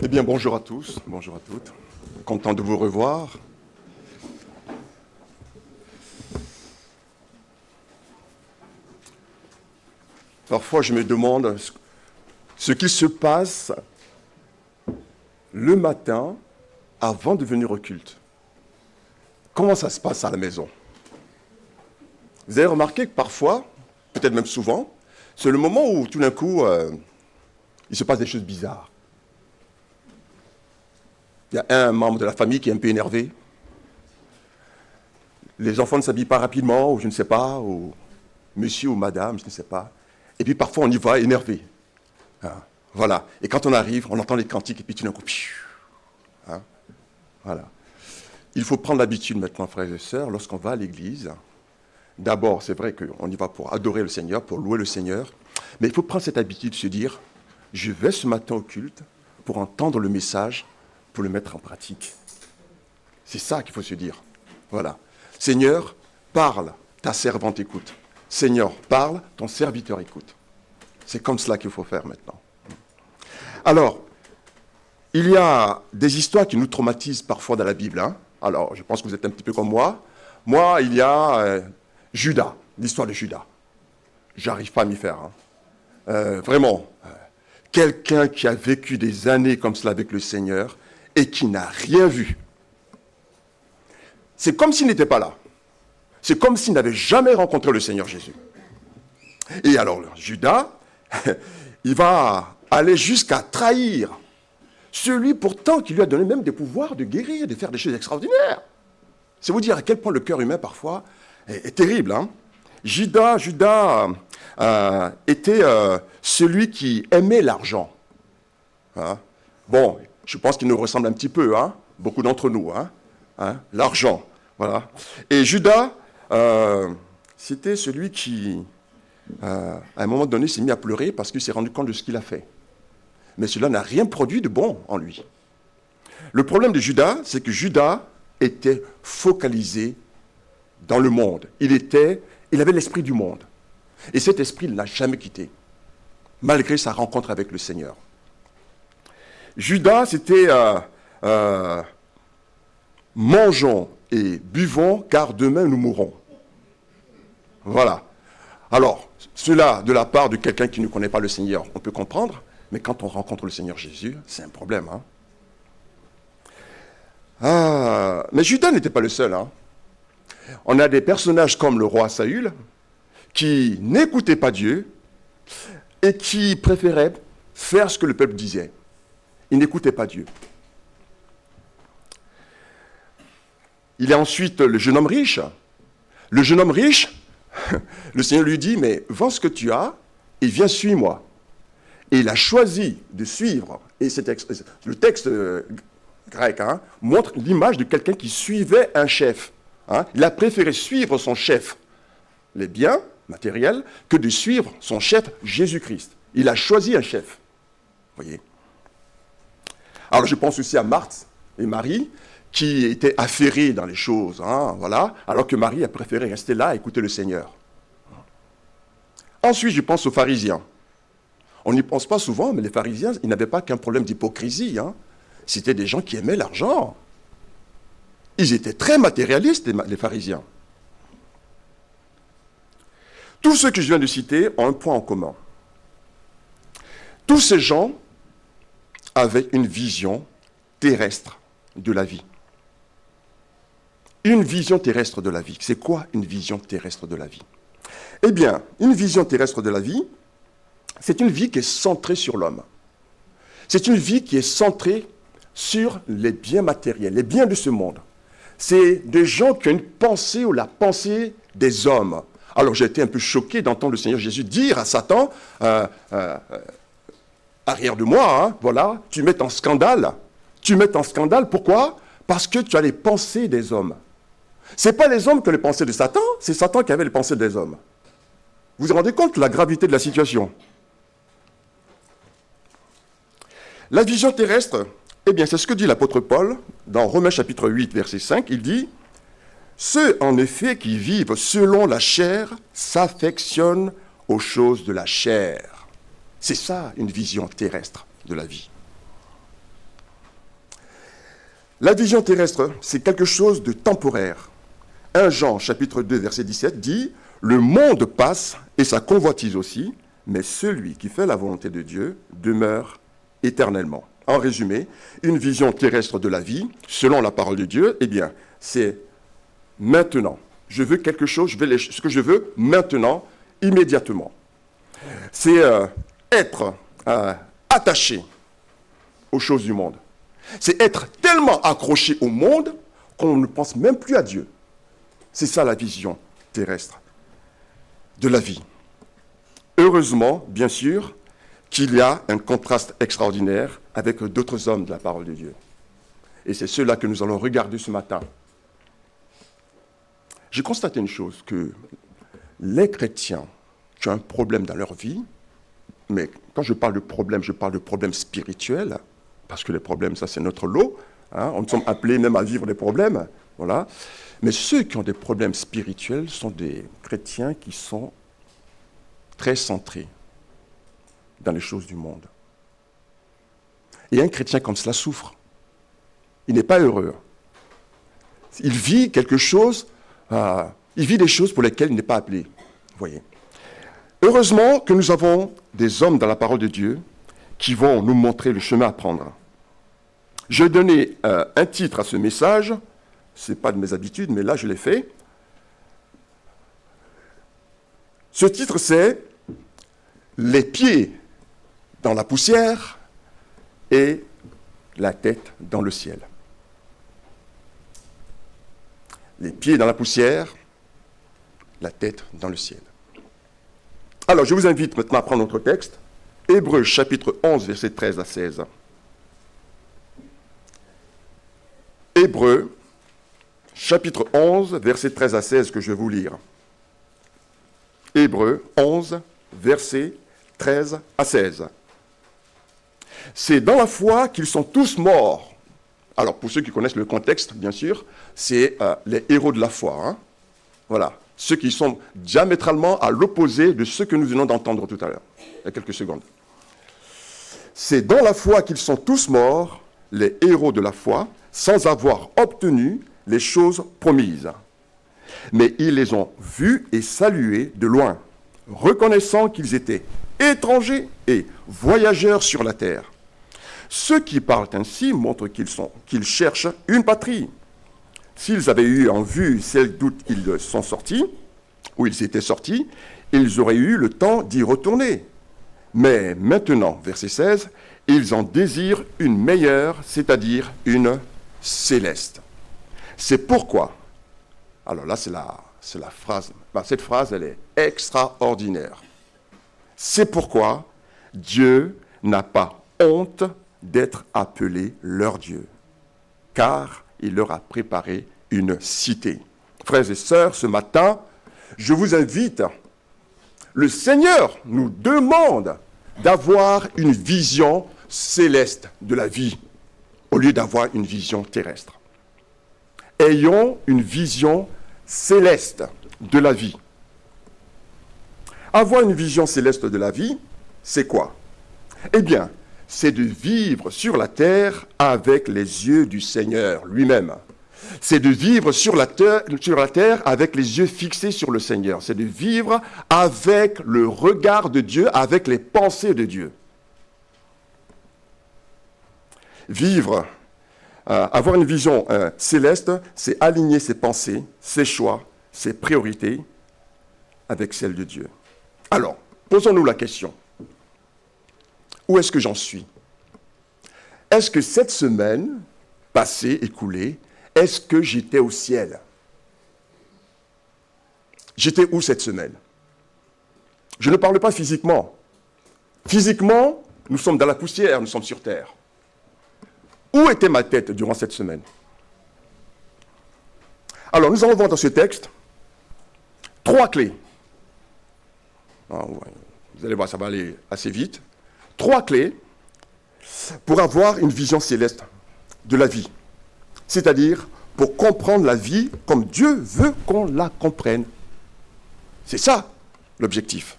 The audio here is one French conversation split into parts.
Eh bien, bonjour à tous, bonjour à toutes. Content de vous revoir. Parfois, je me demande ce qui se passe le matin avant de venir au culte. Comment ça se passe à la maison? Vous avez remarqué que parfois, peut-être même souvent, c'est le moment où tout d'un coup, il se passe des choses bizarres. Il y a un membre de la famille qui est un peu énervé. Les enfants ne s'habillent pas rapidement, ou je ne sais pas, ou monsieur ou madame, je ne sais pas. Et puis parfois on y va énervé. Hein, voilà. Et quand on arrive, on entend les cantiques, et puis tout d'un coup, hein, voilà. Il faut prendre l'habitude maintenant, frères et sœurs, lorsqu'on va à l'église. D'abord, c'est vrai qu'on y va pour adorer le Seigneur, pour louer le Seigneur. Mais il faut prendre cette habitude de se dire, je vais ce matin au culte pour entendre le message, pour le mettre en pratique. C'est ça qu'il faut se dire. Voilà. Seigneur, parle, ta servante écoute. Seigneur, parle, ton serviteur écoute. C'est comme cela qu'il faut faire maintenant. Alors, il y a des histoires qui nous traumatisent parfois dans la Bible. Hein. Alors, je pense que vous êtes un petit peu comme moi. Moi, il y a Judas, l'histoire de Judas. J'arrive pas à m'y faire. Hein. Vraiment, quelqu'un qui a vécu des années comme cela avec le Seigneur et qui n'a rien vu. C'est comme s'il n'était pas là. C'est comme s'il n'avait jamais rencontré le Seigneur Jésus. Et alors, Judas, il va aller jusqu'à trahir celui pourtant qui lui a donné même des pouvoirs de guérir, de faire des choses extraordinaires. C'est vous dire à quel point le cœur humain, parfois, est terrible. Hein. Judas était celui qui aimait l'argent. Hein. Bon, je pense qu'il nous ressemble un petit peu, hein, beaucoup d'entre nous. Hein, l'argent, voilà. Et Judas, c'était celui qui, à un moment donné, s'est mis à pleurer parce qu'il s'est rendu compte de ce qu'il a fait. Mais cela n'a rien produit de bon en lui. Le problème de Judas, c'est que Judas était focalisé dans le monde. Il avait l'esprit du monde. Et cet esprit ne l'a jamais quitté, malgré sa rencontre avec le Seigneur. Judas, c'était mangeons et buvons, car demain nous mourrons. Voilà. Alors, cela de la part de quelqu'un qui ne connaît pas le Seigneur, on peut comprendre, mais quand on rencontre le Seigneur Jésus, c'est un problème. Hein. Mais Judas n'était pas le seul. Hein. On a des personnages comme le roi Saül, qui n'écoutaient pas Dieu et qui préféraient faire ce que le peuple disait. Ils n'écoutaient pas Dieu. Il y a ensuite le jeune homme riche. Le jeune homme riche, le Seigneur lui dit, mais vends ce que tu as et viens, suis-moi. Et il a choisi de suivre, et le texte grec montre l'image de quelqu'un qui suivait un chef. Hein. Il a préféré suivre son chef, les biens matériels, que de suivre son chef Jésus-Christ. Il a choisi un chef. Vous voyez. Alors je pense aussi à Marthe et Marie, qui étaient affairés dans les choses, voilà, alors que Marie a préféré rester là et écouter le Seigneur. Ensuite, je pense aux pharisiens. On n'y pense pas souvent, mais les pharisiens, ils n'avaient pas qu'un problème d'hypocrisie. Hein. C'était des gens qui aimaient l'argent. Ils étaient très matérialistes, les pharisiens. Tous ceux que je viens de citer ont un point en commun. Tous ces gens avaient une vision terrestre de la vie. Une vision terrestre de la vie. C'est quoi une vision terrestre de la vie? Eh bien, une vision terrestre de la vie, c'est une vie qui est centrée sur l'homme. C'est une vie qui est centrée sur les biens matériels, les biens de ce monde. C'est des gens qui ont une pensée ou la pensée des hommes. Alors j'ai été un peu choqué d'entendre le Seigneur Jésus dire à Satan, arrière de moi, voilà, tu mets en scandale. Tu mets en scandale, pourquoi? Parce que tu as les pensées des hommes. Ce n'est pas les hommes qui ont les pensées de Satan, c'est Satan qui avait les pensées des hommes. Vous vous rendez compte de la gravité de la situation? La vision terrestre, eh bien, c'est ce que dit l'apôtre Paul dans Romains chapitre 8, verset 5. Il dit « Ceux, en effet, qui vivent selon la chair s'affectionnent aux choses de la chair. » C'est ça, une vision terrestre de la vie. La vision terrestre, c'est quelque chose de temporaire. 1 Jean, chapitre 2, verset 17, dit « Le monde passe, et sa convoitise aussi, mais celui qui fait la volonté de Dieu demeure éternellement. » En résumé, une vision terrestre de la vie, selon la parole de Dieu, eh bien, c'est maintenant. Je veux quelque chose, ce que je veux maintenant, immédiatement. C'est être attaché aux choses du monde. C'est être tellement accroché au monde qu'on ne pense même plus à Dieu. C'est ça la vision terrestre de la vie. Heureusement, bien sûr, qu'il y a un contraste extraordinaire avec d'autres hommes de la parole de Dieu. Et c'est ceux-là que nous allons regarder ce matin. J'ai constaté une chose, que les chrétiens qui ont un problème dans leur vie, mais quand je parle de problème spirituel, parce que les problèmes, ça c'est notre lot, hein, nous sommes appelés même à vivre des problèmes, voilà. Mais ceux qui ont des problèmes spirituels sont des chrétiens qui sont très centrés dans les choses du monde. Et un chrétien comme cela souffre. Il n'est pas heureux. Il vit quelque chose, il vit des choses pour lesquelles il n'est pas appelé. Vous voyez. Heureusement que nous avons des hommes dans la parole de Dieu qui vont nous montrer le chemin à prendre. Je vais donner un titre à ce message. Ce n'est pas de mes habitudes, mais là je l'ai fait. Ce titre c'est « Les pieds dans la poussière et la tête dans le ciel ». Les pieds dans la poussière, la tête dans le ciel. Alors, je vous invite maintenant à prendre notre texte, Hébreux chapitre 11, versets 13 à 16. Hébreux chapitre 11, versets 13 à 16 que je vais vous lire. Hébreux 11, versets 13 à 16. C'est dans la foi qu'ils sont tous morts. Alors, pour ceux qui connaissent le contexte, bien sûr, c'est les héros de la foi. Hein. Voilà. Ceux qui sont diamétralement à l'opposé de ce que nous venons d'entendre tout à l'heure, il y a quelques secondes. C'est dans la foi qu'ils sont tous morts, les héros de la foi, sans avoir obtenu les choses promises. Mais ils les ont vus et salués de loin, reconnaissant qu'ils étaient étrangers et voyageurs sur la terre. Ceux qui parlent ainsi montrent qu'ils cherchent une patrie. S'ils avaient eu en vue celle d'où ils sont sortis, où ils étaient sortis, ils auraient eu le temps d'y retourner. Mais maintenant, verset 16, ils en désirent une meilleure, c'est-à-dire une céleste. C'est pourquoi, alors là c'est la phrase, cette phrase elle est extraordinaire. C'est pourquoi Dieu n'a pas honte d'être appelé leur Dieu, car il leur a préparé une cité. Frères et sœurs, ce matin, je vous invite, le Seigneur nous demande d'avoir une vision céleste de la vie, au lieu d'avoir une vision terrestre. Ayons une vision céleste de la vie. Avoir une vision céleste de la vie, c'est quoi? Eh bien, c'est de vivre sur la terre avec les yeux du Seigneur lui-même. C'est de vivre sur la terre avec les yeux fixés sur le Seigneur. C'est de vivre avec le regard de Dieu, avec les pensées de Dieu. Vivre, avoir une vision céleste, c'est aligner ses pensées, ses choix, ses priorités avec celles de Dieu. Alors, posons-nous la question. Où est-ce que j'en suis? Est-ce que cette semaine passée, écoulée, est-ce que j'étais au ciel? J'étais où cette semaine? Je ne parle pas physiquement. Physiquement, nous sommes dans la poussière, nous sommes sur terre. Où était ma tête durant cette semaine? Alors, nous allons voir dans ce texte 3 clés. Vous allez voir, ça va aller assez vite. 3 clés pour avoir une vision céleste de la vie. C'est-à-dire pour comprendre la vie comme Dieu veut qu'on la comprenne. C'est ça l'objectif.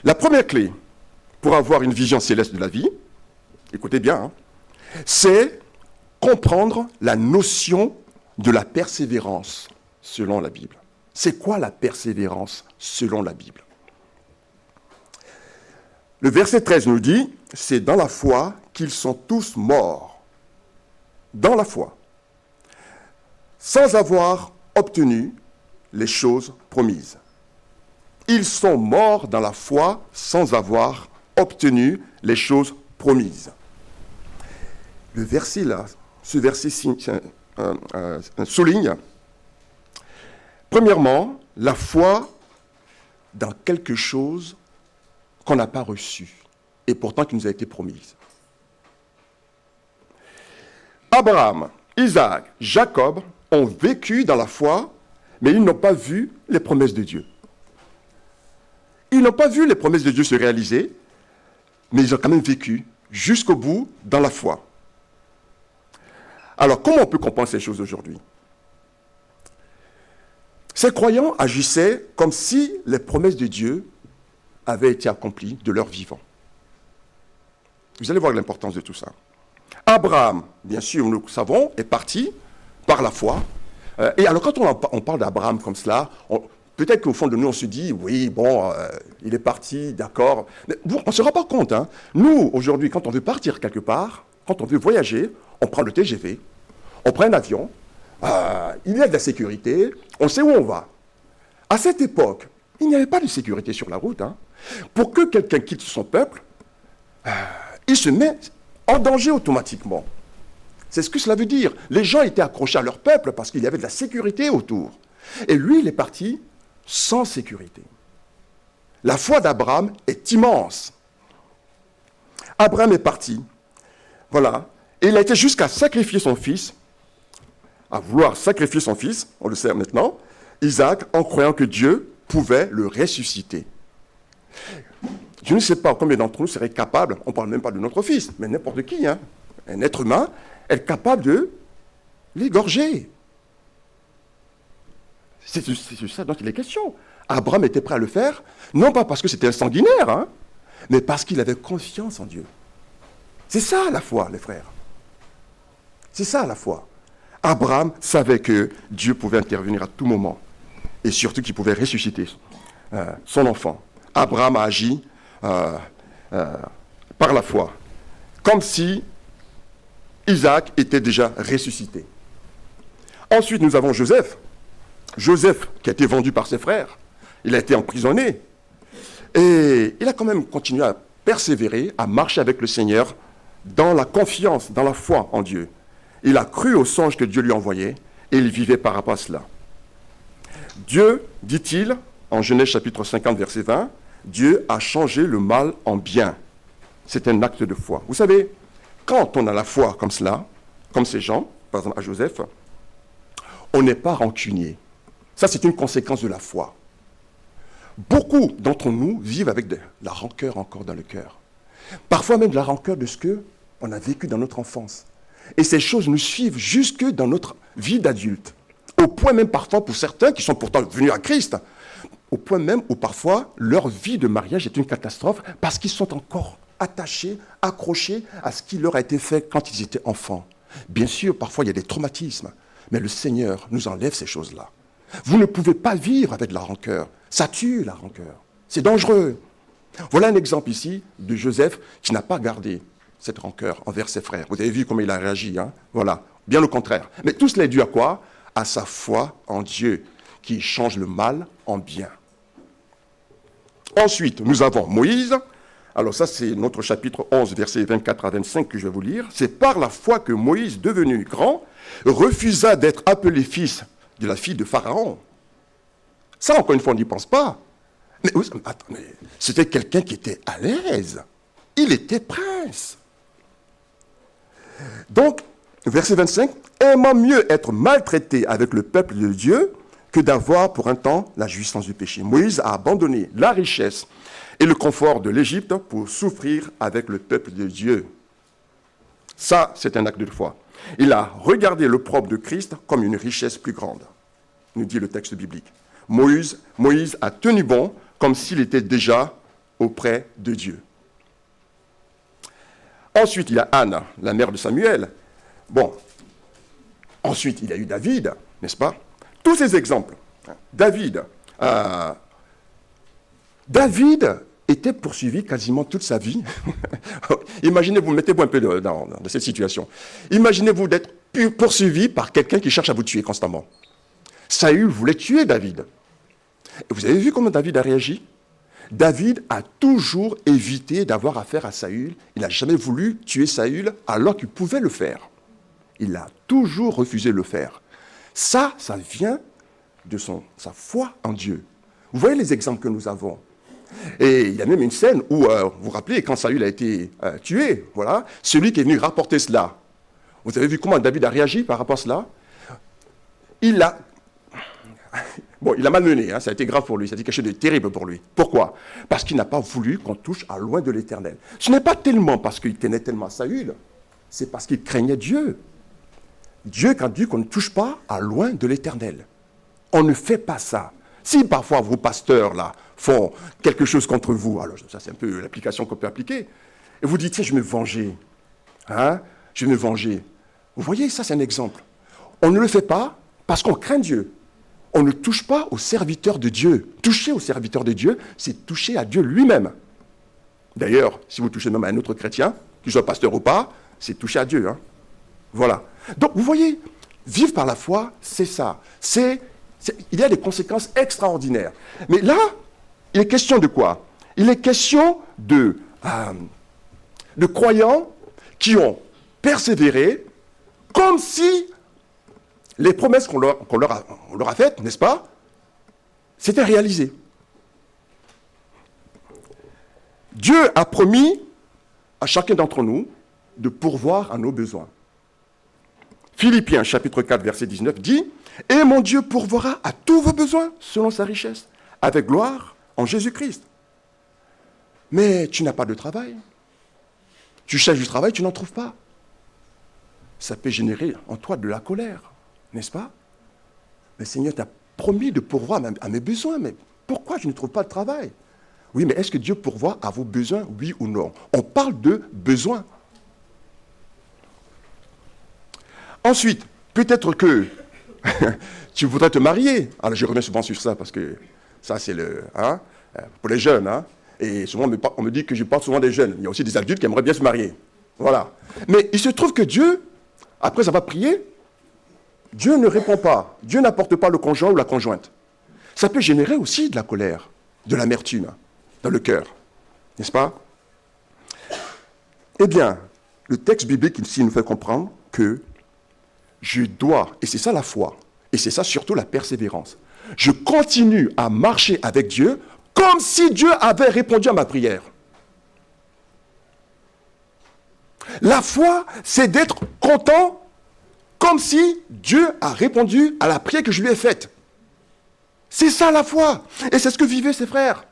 La première clé pour avoir une vision céleste de la vie, écoutez bien, c'est comprendre la notion de la persévérance selon la Bible. C'est quoi la persévérance selon la Bible? Le verset 13 nous dit, c'est dans la foi qu'ils sont tous morts. Dans la foi. Sans avoir obtenu les choses promises. Ils sont morts dans la foi sans avoir obtenu les choses promises. Le verset là, ce verset souligne, premièrement, la foi dans quelque chose qu'on n'a pas reçu et pourtant qui nous a été promise. Abraham, Isaac, Jacob ont vécu dans la foi, mais ils n'ont pas vu les promesses de Dieu. Ils n'ont pas vu les promesses de Dieu se réaliser, mais ils ont quand même vécu jusqu'au bout dans la foi. Alors, comment on peut comprendre ces choses aujourd'hui? Ces croyants agissaient comme si les promesses de Dieu avaient été accomplies de leur vivant. Vous allez voir l'importance de tout ça. Abraham, bien sûr, nous le savons, est parti par la foi. Et alors, quand on parle d'Abraham comme cela, peut-être qu'au fond de nous, on se dit, oui, bon, il est parti, d'accord. Mais on ne se rend pas compte. Hein. Nous, aujourd'hui, quand on veut partir quelque part, quand on veut voyager, on prend le TGV, on prend un avion, il y a de la sécurité, on sait où on va. À cette époque, il n'y avait pas de sécurité sur la route. Hein. Pour que quelqu'un quitte son peuple, il se met en danger automatiquement. C'est ce que cela veut dire. Les gens étaient accrochés à leur peuple parce qu'il y avait de la sécurité autour. Et lui, il est parti sans sécurité. La foi d'Abraham est immense. Abraham est parti. Voilà. Et il a été jusqu'à sacrifier son fils, à vouloir sacrifier son fils, on le sait maintenant, Isaac, en croyant que Dieu pouvait le ressusciter. Je ne sais pas combien d'entre nous seraient capables, on ne parle même pas de notre fils, mais n'importe qui, hein, un être humain, est capable de l'égorger. C'est ça dont il est question. Abraham était prêt à le faire, non pas parce que c'était un sanguinaire, hein, mais parce qu'il avait confiance en Dieu. C'est ça la foi, les frères. C'est ça la foi. Abraham savait que Dieu pouvait intervenir à tout moment, et surtout qu'il pouvait ressusciter son enfant. Abraham a agi par la foi, comme si Isaac était déjà ressuscité. Ensuite, nous avons Joseph. Joseph, qui a été vendu par ses frères, il a été emprisonné. Et il a quand même continué à persévérer, à marcher avec le Seigneur dans la confiance, dans la foi en Dieu. Il a cru au songe que Dieu lui envoyait et il vivait par rapport à cela. Dieu, dit-il, en Genèse chapitre 50, verset 20, Dieu a changé le mal en bien. C'est un acte de foi. Vous savez, quand on a la foi comme cela, comme ces gens, par exemple à Joseph, on n'est pas rancunier. Ça, c'est une conséquence de la foi. Beaucoup d'entre nous vivent avec de la rancœur encore dans le cœur. Parfois même de la rancœur de ce qu'on a vécu dans notre enfance. Et ces choses nous suivent jusque dans notre vie d'adulte. Au point même parfois pour certains qui sont pourtant venus à Christ, au point même où parfois leur vie de mariage est une catastrophe parce qu'ils sont encore attachés, accrochés à ce qui leur a été fait quand ils étaient enfants. Bien sûr, parfois il y a des traumatismes, mais le Seigneur nous enlève ces choses-là. Vous ne pouvez pas vivre avec de la rancœur. Ça tue la rancœur. C'est dangereux. Voilà un exemple ici de Joseph qui n'a pas gardé cette rancœur envers ses frères. Vous avez vu comment il a réagi, hein? Voilà, bien au contraire. Mais tout cela est dû à quoi? À sa foi en Dieu, qui change le mal en bien. Ensuite, nous avons Moïse. Alors ça, c'est notre chapitre 11, versets 24 à 25 que je vais vous lire. C'est par la foi que Moïse, devenu grand, refusa d'être appelé fils de la fille de Pharaon. Ça, encore une fois, on n'y pense pas. Mais attendez, c'était quelqu'un qui était à l'aise. Il était prince. Donc, verset 25, « Aimant mieux être maltraité avec le peuple de Dieu que d'avoir pour un temps la jouissance du péché. » Moïse a abandonné la richesse et le confort de l'Égypte pour souffrir avec le peuple de Dieu. Ça, c'est un acte de foi. Il a regardé l'opprobre de Christ comme une richesse plus grande, nous dit le texte biblique. Moïse a tenu bon comme s'il était déjà auprès de Dieu. Ensuite, il y a Anne, la mère de Samuel. Bon, Ensuite, il y a eu David, n'est-ce pas? Tous ces exemples. David était poursuivi quasiment toute sa vie. Imaginez-vous, mettez-vous un peu dans cette situation. Imaginez-vous d'être poursuivi par quelqu'un qui cherche à vous tuer constamment. Saül voulait tuer David. Et vous avez vu comment David a réagi? David a toujours évité d'avoir affaire à Saül. Il n'a jamais voulu tuer Saül alors qu'il pouvait le faire. Il a toujours refusé de le faire. Ça vient de sa foi en Dieu. Vous voyez les exemples que nous avons. Et il y a même une scène où, vous vous rappelez, quand Saül a été tué, voilà, celui qui est venu rapporter cela. Vous avez vu comment David a réagi par rapport à cela? Il a malmené, hein, ça a été grave pour lui, ça a été quelque chose de terrible pour lui. Pourquoi? Parce qu'il n'a pas voulu qu'on touche à loin de l'Éternel. Ce n'est pas tellement parce qu'il tenait tellement à Saül, c'est parce qu'il craignait Dieu. Dieu a dit qu'on ne touche pas à loin de l'Éternel. On ne fait pas ça. Si parfois vos pasteurs là font quelque chose contre vous, alors ça c'est un peu l'application qu'on peut appliquer, et vous dites, tiens, je vais me venger. Hein? Je vais me venger. Vous voyez, ça c'est un exemple. On ne le fait pas parce qu'on craint Dieu. On ne touche pas aux serviteurs de Dieu. Toucher aux serviteurs de Dieu, c'est toucher à Dieu lui-même. D'ailleurs, si vous touchez même à un autre chrétien, qu'il soit pasteur ou pas, c'est toucher à Dieu. Hein? Voilà. Donc, vous voyez, vivre par la foi, c'est ça. Il y a des conséquences extraordinaires. Mais là, il est question de quoi? Il est question de croyants qui ont persévéré comme si les promesses qu'on leur a faites, n'est-ce pas, s'étaient réalisées. Dieu a promis à chacun d'entre nous de pourvoir à nos besoins. Philippiens chapitre 4, verset 19 dit « Et mon Dieu pourvoira à tous vos besoins selon sa richesse, avec gloire en Jésus-Christ. » Mais tu n'as pas de travail. Tu cherches du travail, tu n'en trouves pas. Ça peut générer en toi de la colère, n'est-ce pas? Mais Seigneur t'a promis de pourvoir à mes besoins, mais pourquoi je ne trouve pas de travail? Oui, mais est-ce que Dieu pourvoit à vos besoins, oui ou non? On parle de besoins. Ensuite, peut-être que tu voudrais te marier. Alors, je reviens souvent sur ça parce que ça, c'est pour les jeunes. Hein, et souvent, on me dit que je parle souvent des jeunes. Il y a aussi des adultes qui aimeraient bien se marier. Voilà. Mais il se trouve que Dieu, après avoir prié, Dieu ne répond pas. Dieu n'apporte pas le conjoint ou la conjointe. Ça peut générer aussi de la colère, de l'amertume dans le cœur. N'est-ce pas? Eh bien, le texte biblique ici nous fait comprendre que je dois, et c'est ça la foi, et c'est ça surtout la persévérance, je continue à marcher avec Dieu comme si Dieu avait répondu à ma prière. La foi, c'est d'être content comme si Dieu a répondu à la prière que je lui ai faite. C'est ça la foi. Et c'est ce que vivaient ses frères,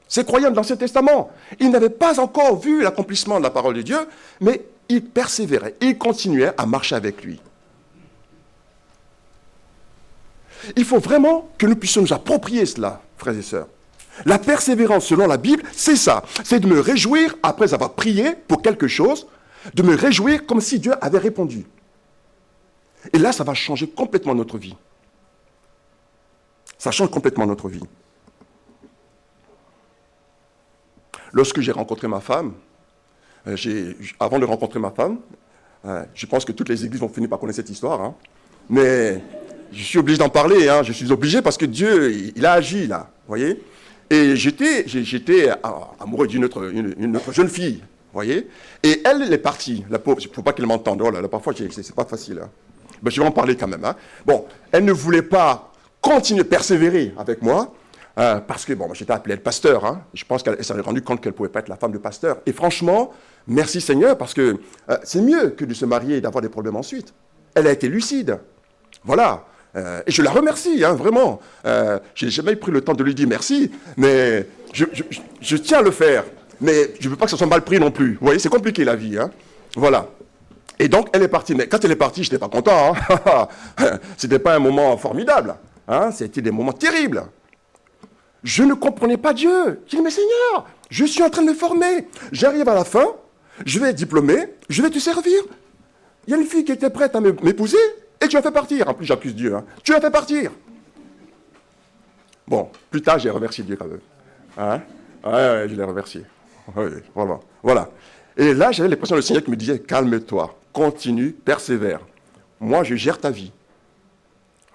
ces croyants de l'Ancien Testament. Ils n'avaient pas encore vu l'accomplissement de la parole de Dieu, mais ils persévéraient, ils continuaient à marcher avec lui. Il faut vraiment que nous puissions nous approprier cela, frères et sœurs. La persévérance, selon la Bible, c'est ça. C'est de me réjouir, après avoir prié pour quelque chose, de me réjouir comme si Dieu avait répondu. Et là, ça va changer complètement notre vie. Ça change complètement notre vie. Lorsque j'ai rencontré ma femme, avant de rencontrer ma femme, je pense que toutes les églises vont finir par connaître cette histoire, hein, mais je suis obligé d'en parler, hein, je suis obligé parce que Dieu, il a agi là, vous voyez. Et j'étais amoureux d'une autre jeune fille, vous voyez. Et elle est partie, la pauvre, il ne faut pas qu'elle m'entende, oh là, parfois c'est pas facile. Hein. Ben, je vais en parler quand même. Hein. Bon, elle ne voulait pas continuer, persévérer avec moi, parce que bon, j'étais appelé le pasteur. Hein. Je pense qu'elle s'en est rendue compte qu'elle ne pouvait pas être la femme de pasteur. Et franchement, merci Seigneur, parce que c'est mieux que de se marier et d'avoir des problèmes ensuite. Elle a été lucide. Voilà. Et je la remercie, hein, vraiment. Je n'ai jamais pris le temps de lui dire merci, mais je tiens à le faire. Mais je ne veux pas que ça soit mal pris non plus. Vous voyez, c'est compliqué la vie. Hein. Voilà. Et donc, elle est partie. Mais quand elle est partie, je n'étais pas content. Hein. Ce n'était pas un moment formidable. Hein. C'était des moments terribles. Je ne comprenais pas Dieu. Je dis, mais Seigneur, je suis en train de me former. J'arrive à la fin, je vais être diplômé, je vais te servir. Il y a une fille qui était prête à m'épouser. Et tu l'as fait partir. En plus, j'accuse Dieu. Hein. Tu l'as fait partir. Bon, plus tard, j'ai remercié Dieu quand même. Hein? Ouais, je l'ai remercié. Oui, voilà. Voilà. Et là, j'avais l'impression du Seigneur qui me disait, calme-toi, continue, persévère. Moi, je gère ta vie.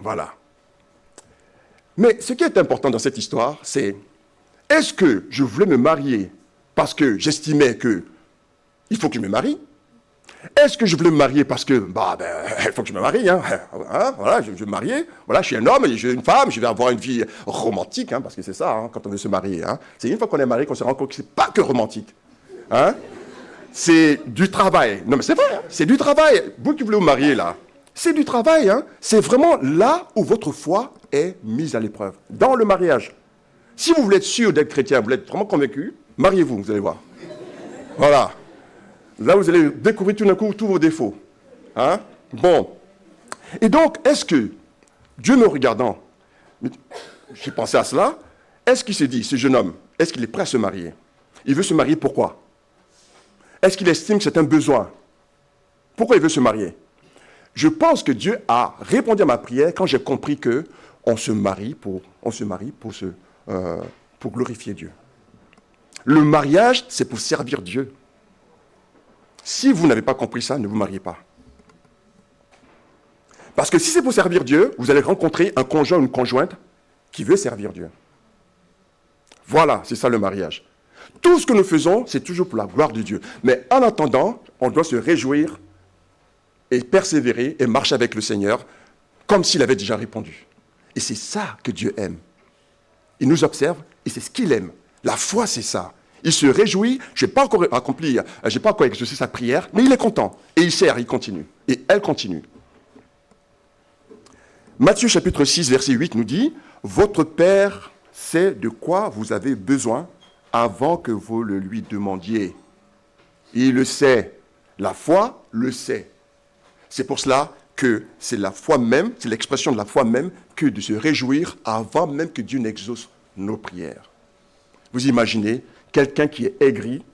Voilà. Mais ce qui est important dans cette histoire, c'est, est-ce que je voulais me marier parce que j'estimais qu'il faut que je me marie? Est-ce que je voulais me marier parce que, il faut que je me marie, hein, voilà, je vais me marier, voilà, je suis un homme, j'ai une femme, je vais avoir une vie romantique, hein, parce que c'est ça, hein, quand on veut se marier, hein. C'est une fois qu'on est marié qu'on se rend compte que c'est pas que romantique, hein. C'est du travail. Non mais c'est vrai, hein, c'est du travail. Vous qui voulez vous marier là, c'est du travail, hein. C'est vraiment là où votre foi est mise à l'épreuve, dans le mariage. Si vous voulez être sûr d'être chrétien, vous voulez être vraiment convaincu, mariez-vous, vous allez voir. Voilà. Là, vous allez découvrir tout d'un coup tous vos défauts. Hein? Bon. Et donc, est-ce que, Dieu me regardant, j'ai pensé à cela, est-ce qu'il s'est dit, ce jeune homme, est-ce qu'il est prêt à se marier? Il veut se marier pourquoi? Est-ce qu'il estime que c'est un besoin? Pourquoi il veut se marier? Je pense que Dieu a répondu à ma prière quand j'ai compris que on se marie pour glorifier Dieu. Le mariage, c'est pour servir Dieu. Si vous n'avez pas compris ça, ne vous mariez pas. Parce que si c'est pour servir Dieu, vous allez rencontrer un conjoint ou une conjointe qui veut servir Dieu. Voilà, c'est ça le mariage. Tout ce que nous faisons, c'est toujours pour la gloire de Dieu. Mais en attendant, on doit se réjouir et persévérer et marcher avec le Seigneur comme s'il avait déjà répondu. Et c'est ça que Dieu aime. Il nous observe et c'est ce qu'il aime. La foi, c'est ça. Il se réjouit, je n'ai pas encore accompli, je n'ai pas encore exaucé sa prière, mais il est content. Et il sert, il continue. Et elle continue. Matthieu chapitre 6, verset 8 nous dit, « Votre Père sait de quoi vous avez besoin avant que vous le lui demandiez. » Il le sait. La foi le sait. C'est pour cela que c'est la foi même, c'est l'expression de la foi même, que de se réjouir avant même que Dieu n'exauce nos prières. Vous imaginez quelqu'un qui est aigri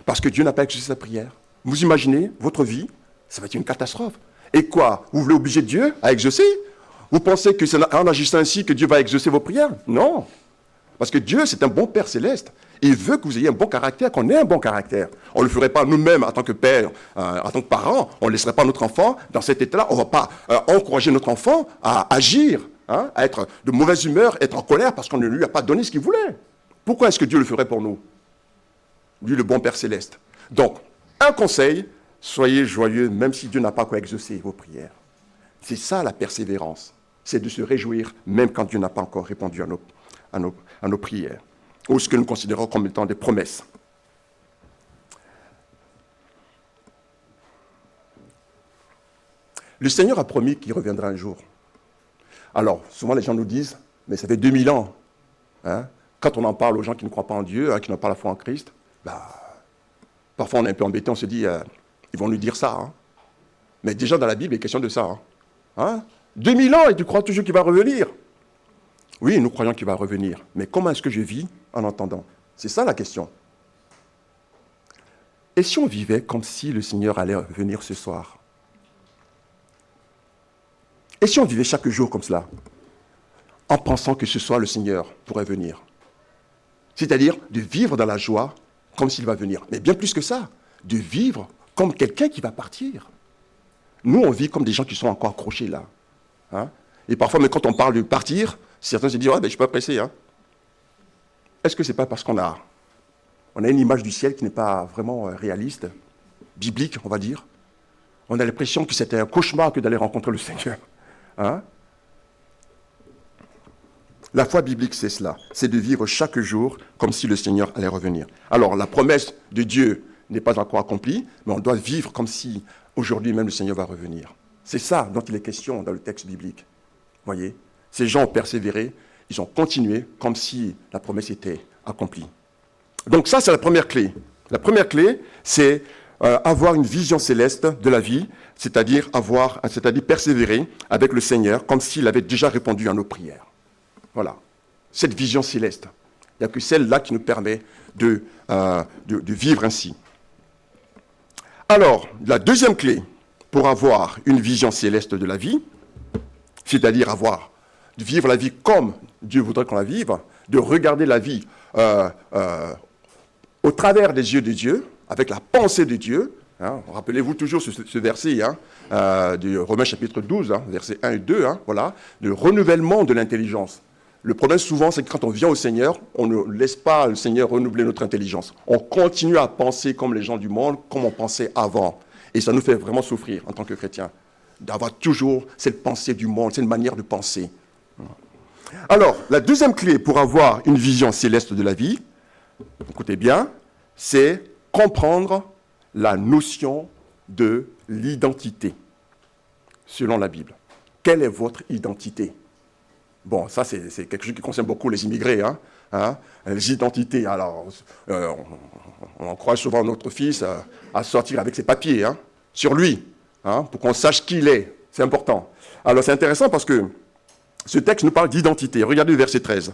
parce que Dieu n'a pas exaucé sa prière. Vous imaginez votre vie, ça va être une catastrophe. Et quoi? Vous voulez obliger Dieu à exaucer? Vous pensez que c'est en agissant ainsi que Dieu va exaucer vos prières? Non. Parce que Dieu, c'est un bon Père céleste. Il veut que vous ayez un bon caractère, qu'on ait un bon caractère. On ne le ferait pas nous-mêmes en tant que père, en tant que parents. On ne laisserait pas notre enfant dans cet état-là. On ne va pas encourager notre enfant à agir, hein, à être de mauvaise humeur, être en colère parce qu'on ne lui a pas donné ce qu'il voulait. Pourquoi est-ce que Dieu le ferait pour nous? Lui, le bon Père céleste. Donc, un conseil, soyez joyeux même si Dieu n'a pas encore exaucé vos prières. C'est ça la persévérance. C'est de se réjouir même quand Dieu n'a pas encore répondu à nos prières. Ou ce que nous considérons comme étant des promesses. Le Seigneur a promis qu'il reviendra un jour. Alors, souvent les gens nous disent, mais ça fait 2000 ans. Hein? Quand on en parle aux gens qui ne croient pas en Dieu, hein, qui n'ont pas la foi en Christ, parfois on est un peu embêté, on se dit, ils vont nous dire ça. Hein? Mais déjà dans la Bible, il est question de ça. Hein? 2000 ans et tu crois toujours qu'il va revenir? Oui, nous croyons qu'il va revenir. Mais comment est-ce que je vis en entendant? C'est ça la question. Et si on vivait comme si le Seigneur allait venir ce soir? Et si on vivait chaque jour comme cela, en pensant que ce soir le Seigneur pourrait venir? C'est-à-dire de vivre dans la joie comme s'il va venir. Mais bien plus que ça, de vivre comme quelqu'un qui va partir. Nous, on vit comme des gens qui sont encore accrochés là. Hein? Et parfois, mais quand on parle de partir, certains se disent, je ne suis pas pressé. Hein. Est-ce que ce n'est pas parce qu'on a une image du ciel qui n'est pas vraiment réaliste, biblique, on va dire? On a l'impression que c'était un cauchemar que d'aller rencontrer le Seigneur. Hein? La foi biblique, c'est cela. C'est de vivre chaque jour comme si le Seigneur allait revenir. Alors, la promesse de Dieu n'est pas encore accomplie, mais on doit vivre comme si aujourd'hui même le Seigneur va revenir. C'est ça dont il est question dans le texte biblique. Voyez, ces gens ont persévéré, ils ont continué comme si la promesse était accomplie. Donc ça, c'est la première clé. La première clé, c'est avoir une vision céleste de la vie, c'est-à-dire persévérer avec le Seigneur comme s'il avait déjà répondu à nos prières. Voilà, cette vision céleste. Il n'y a que celle-là qui nous permet de vivre ainsi. Alors, la deuxième clé, pour avoir une vision céleste de la vie, c'est-à-dire vivre la vie comme Dieu voudrait qu'on la vive, de regarder la vie au travers des yeux de Dieu, avec la pensée de Dieu. Hein, rappelez-vous toujours ce verset de Romains chapitre 12, versets 1 et 2, voilà, le renouvellement de l'intelligence. Le problème souvent, c'est que quand on vient au Seigneur, on ne laisse pas le Seigneur renouveler notre intelligence. On continue à penser comme les gens du monde, comme on pensait avant. Et ça nous fait vraiment souffrir en tant que chrétiens, d'avoir toujours cette pensée du monde, cette manière de penser. Alors, la deuxième clé pour avoir une vision céleste de la vie, écoutez bien, c'est comprendre la notion de l'identité, selon la Bible. Quelle est votre identité ? Bon, ça, c'est quelque chose qui concerne beaucoup les immigrés. Les identités. Alors, on encourage souvent notre fils à sortir avec ses papiers sur lui, pour qu'on sache qui il est. C'est important. Alors, c'est intéressant parce que ce texte nous parle d'identité. Regardez le verset 13.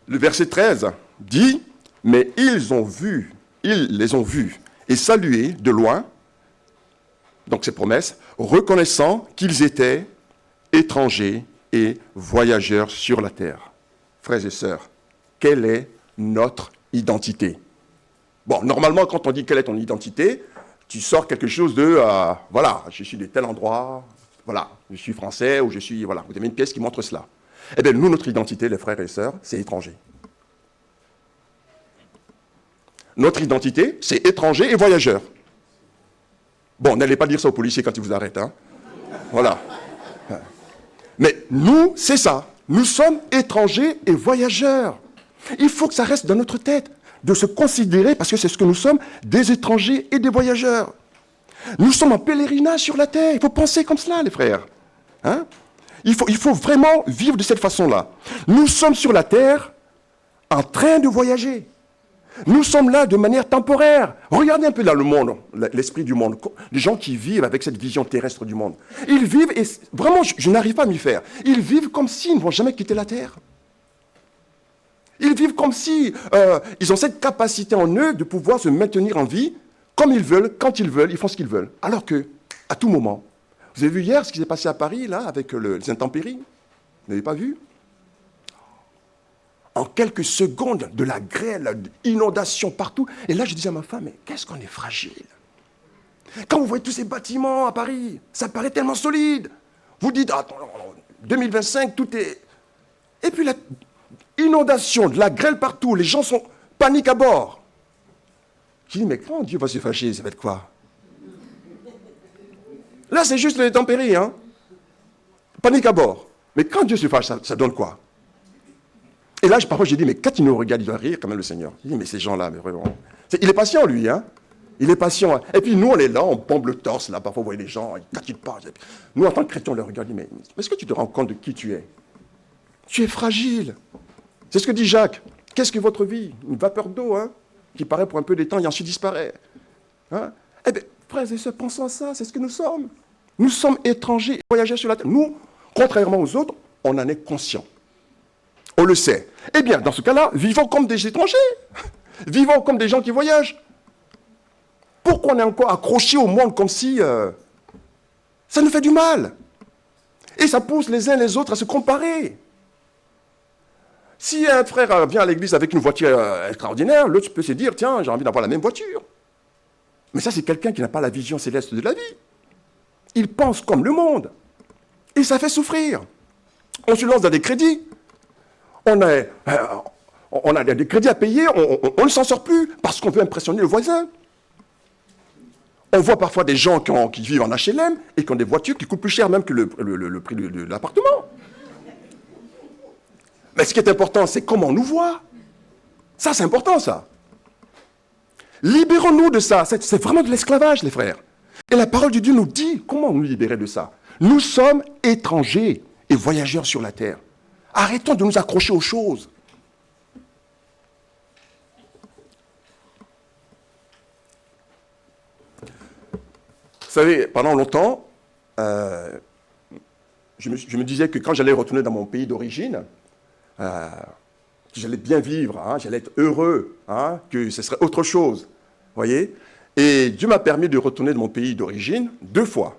Le verset 13 dit « Mais ils les ont vus et salués de loin, donc ces promesses, reconnaissant qu'ils étaient étrangers et voyageurs sur la terre. » Frères et sœurs, quelle est notre identité ? Bon, normalement, quand on dit quelle est ton identité, tu sors quelque chose de, voilà, je suis de tel endroit, voilà, je suis français, ou je suis, voilà, vous avez une pièce qui montre cela. Eh bien, nous, notre identité, les frères et sœurs, c'est étranger. Notre identité, c'est étranger et voyageur. Bon, n'allez pas dire ça aux policiers quand ils vous arrêtent, Voilà. Mais nous, c'est ça. Nous sommes étrangers et voyageurs. Il faut que ça reste dans notre tête, de se considérer, parce que c'est ce que nous sommes, des étrangers et des voyageurs. Nous sommes en pèlerinage sur la terre. Il faut penser comme cela, les frères. Il faut vraiment vivre de cette façon-là. Nous sommes sur la terre en train de voyager. Nous sommes là de manière temporaire. Regardez un peu dans le monde, l'esprit du monde, les gens qui vivent avec cette vision terrestre du monde. Ils vivent, et vraiment, je n'arrive pas à m'y faire, ils vivent comme s'ils ne vont jamais quitter la terre. Ils vivent comme si ils ont cette capacité en eux de pouvoir se maintenir en vie, comme ils veulent, quand ils veulent, ils font ce qu'ils veulent. Alors que, à tout moment, vous avez vu hier ce qui s'est passé à Paris, là, avec les intempéries ? Vous n'avez pas vu ? En quelques secondes, de la grêle, d'inondations partout. Et là, je disais à ma femme, mais qu'est-ce qu'on est fragile. Quand vous voyez tous ces bâtiments à Paris, ça paraît tellement solide. Vous dites, attends, 2025, tout est... Et puis, l'inondation, de la grêle partout, les gens sont paniques à bord. Je dis, mais quand Dieu va se fâcher, ça va être quoi? Là, c'est juste les tempéries, Panique à bord. Mais quand Dieu se fâche, ça donne quoi? Et là, parfois, j'ai dit, mais quand il nous regarde, il doit rire quand même, le Seigneur. Il dit, mais ces gens-là, mais vraiment... Il est patient, lui, Il est patient. Et puis, nous, on est là, on pompe le torse, là. Parfois, vous voyez les gens, quand ils parlent... Nous, en tant que chrétiens, on les regarde, mais est-ce que tu te rends compte de qui tu es? Tu es fragile. C'est ce que dit Jacques. Qu'est-ce que votre vie? Une vapeur d'eau, qui paraît pour un peu de temps et ensuite disparaît. Eh bien, frères et sœurs, pensons à ça, c'est ce que nous sommes. Nous sommes étrangers et voyageurs sur la terre. Nous, contrairement aux autres, on en est conscient. On le sait. Eh bien, dans ce cas-là, vivons comme des étrangers. Vivons comme des gens qui voyagent. Pourquoi on est encore accroché au monde comme si ça nous fait du mal? Et ça pousse les uns les autres à se comparer. Si un frère vient à l'église avec une voiture extraordinaire, l'autre peut se dire, tiens, j'ai envie d'avoir la même voiture. Mais ça, c'est quelqu'un qui n'a pas la vision céleste de la vie. Il pense comme le monde. Et ça fait souffrir. On se lance dans des crédits. On a des crédits à payer, on ne s'en sort plus parce qu'on veut impressionner le voisin. On voit parfois des gens qui vivent en HLM et qui ont des voitures qui coûtent plus cher même que le prix de l'appartement. Mais ce qui est important, c'est comment on nous voit. Ça, c'est important, ça. Libérons-nous de ça. C'est vraiment de l'esclavage, les frères. Et la parole de Dieu nous dit comment nous libérer de ça. Nous sommes étrangers et voyageurs sur la terre. Arrêtons de nous accrocher aux choses. Vous savez, pendant longtemps, je me disais que quand j'allais retourner dans mon pays d'origine, que j'allais bien vivre, j'allais être heureux, que ce serait autre chose. Voyez? Et Dieu m'a permis de retourner de mon pays d'origine 2 fois.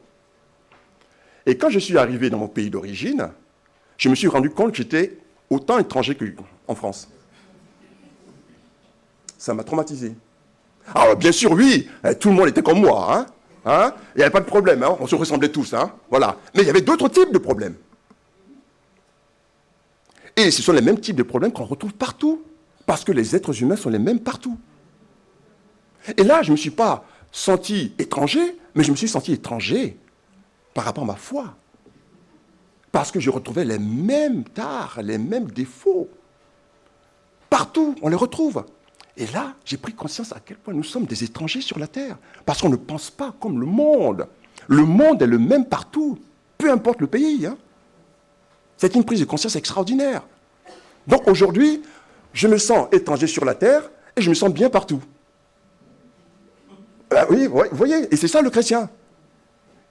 Et quand je suis arrivé dans mon pays d'origine, je me suis rendu compte que j'étais autant étranger qu'en France. Ça m'a traumatisé. Alors bien sûr, oui, tout le monde était comme moi. Il n'y avait pas de problème, on se ressemblait tous. Voilà. Mais il y avait d'autres types de problèmes. Et ce sont les mêmes types de problèmes qu'on retrouve partout. Parce que les êtres humains sont les mêmes partout. Et là, je ne me suis pas senti étranger, mais je me suis senti étranger par rapport à ma foi. Parce que je retrouvais les mêmes tares, les mêmes défauts. Partout, on les retrouve. Et là, j'ai pris conscience à quel point nous sommes des étrangers sur la terre. Parce qu'on ne pense pas comme le monde. Le monde est le même partout, peu importe le pays. C'est une prise de conscience extraordinaire. Donc aujourd'hui, je me sens étranger sur la terre et je me sens bien partout. Oui, vous voyez, et c'est ça le chrétien.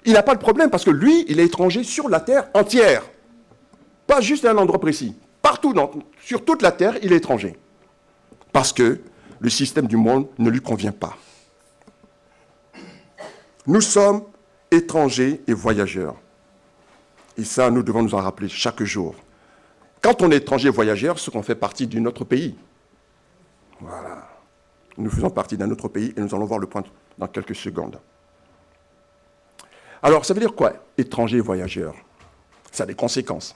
Il n'a pas de problème parce que lui, il est étranger sur la terre entière. Pas juste à un endroit précis. Partout, sur toute la terre, il est étranger. Parce que le système du monde ne lui convient pas. Nous sommes étrangers et voyageurs. Et ça, nous devons nous en rappeler chaque jour. Quand on est étranger et voyageur, c'est qu'on fait partie d'un autre pays. Voilà. Nous faisons partie d'un autre pays et nous allons voir le point dans quelques secondes. Alors, ça veut dire quoi, étranger et voyageur? Ça a des conséquences.